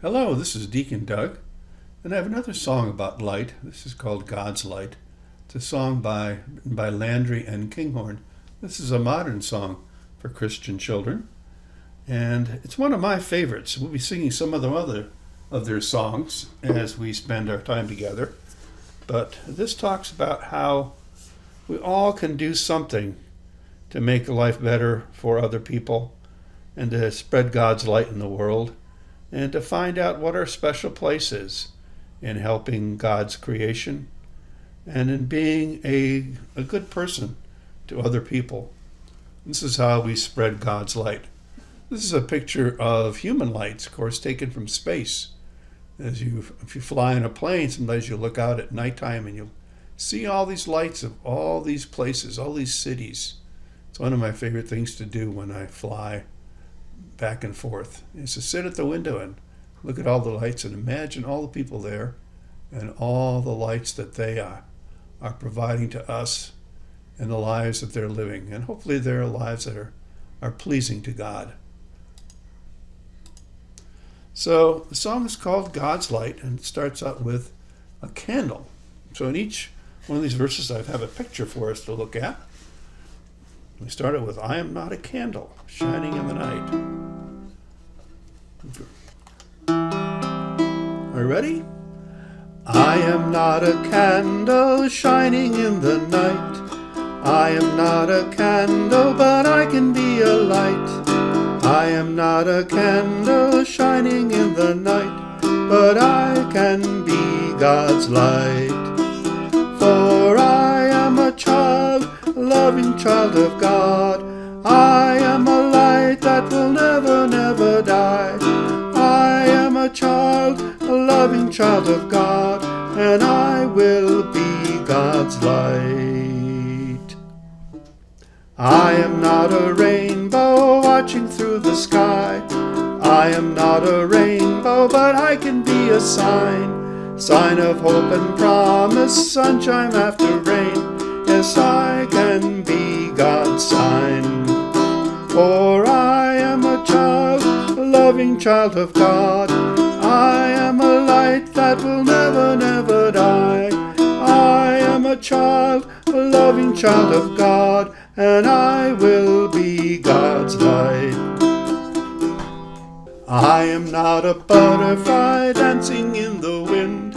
Hello, this is Deacon Doug, and I have another song about light. This is called God's Light. It's a song by Landry and Kinghorn. This is a modern song for Christian children, and it's one of my favorites. We'll be singing some of the other of their songs as we spend our time together, but this talks about how we all can do something to make life better for other people and to spread God's light in the world, and to find out what our special place is in helping God's creation and in being a good person to other people. This is how we spread God's light. This is a picture of human lights, of course, taken from space. If you fly in a plane, sometimes you look out at nighttime and you'll see all these lights of all these places, all these cities. It's one of my favorite things to do when I fly back and forth, is to sit at the window and look at all the lights and imagine all the people there and all the lights that they are providing to us and the lives that they're living. And hopefully they're lives that are pleasing to God. So the song is called God's Light, and it starts out with a candle. So in each one of these verses I have a picture for us to look at. We started with, I am not a candle shining in the night. Are you ready? I am not a candle shining in the night. I am not a candle, but I can be a light. I am not a candle shining in the night, but I can be God's light. For I am a child, a loving child of God. I am a light that will never, never die. I am a child, a loving child of God, and I will be God's light. I am not a rainbow watching through the sky. I am not a rainbow, but I can be a sign of hope and promise, sunshine after rain. Yes, I can be God's sign. For I am a child, a loving child of God. I am a light that will never, never die. I am a child, a loving child of God, and I will be God's light. I am not a butterfly dancing in the wind.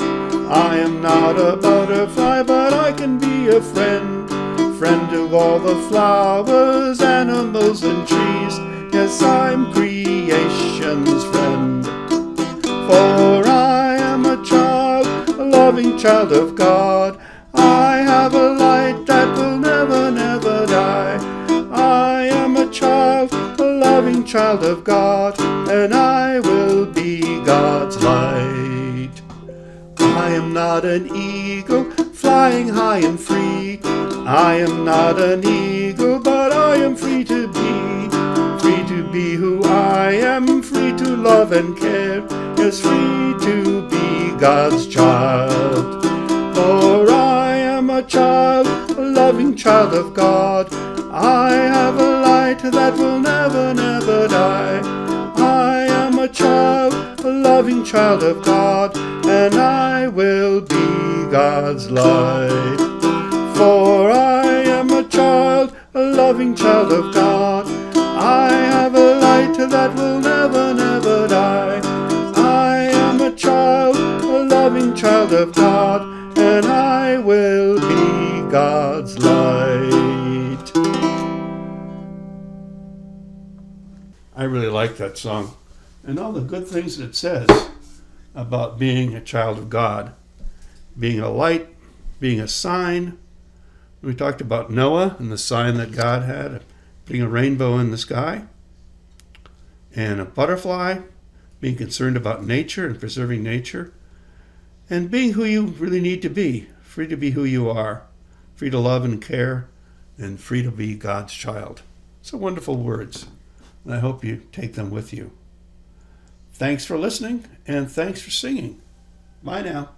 I am not a butterfly, but I can be a friend to all the flowers, animals, and trees. Yes, I'm creation's friend. For I am a child, a loving child of God. I have a light that will never, never die. I am a child, a loving child of God, and I will be God's light. I am not an eagle flying high and free. I am not an eagle, but I am free to be who I am, free to love and care, yes, free to be God's child. For I am a child, a loving child of God. I have a light that will never, never die. I am a child, a loving child of God, and I will be God's light. For I am a child, a loving child of God. I have a light that will never, never die. I am a child, a loving child of God, and I will be God's light. I really like that song and all the good things that it says about being a child of God, being a light, being a sign. We talked about Noah and the sign that God had, putting a rainbow in the sky, and a butterfly, being concerned about nature and preserving nature, and being who you really need to be, free to be who you are, free to love and care, and free to be God's child. So wonderful words, and I hope you take them with you. Thanks for listening, and thanks for singing. Bye now.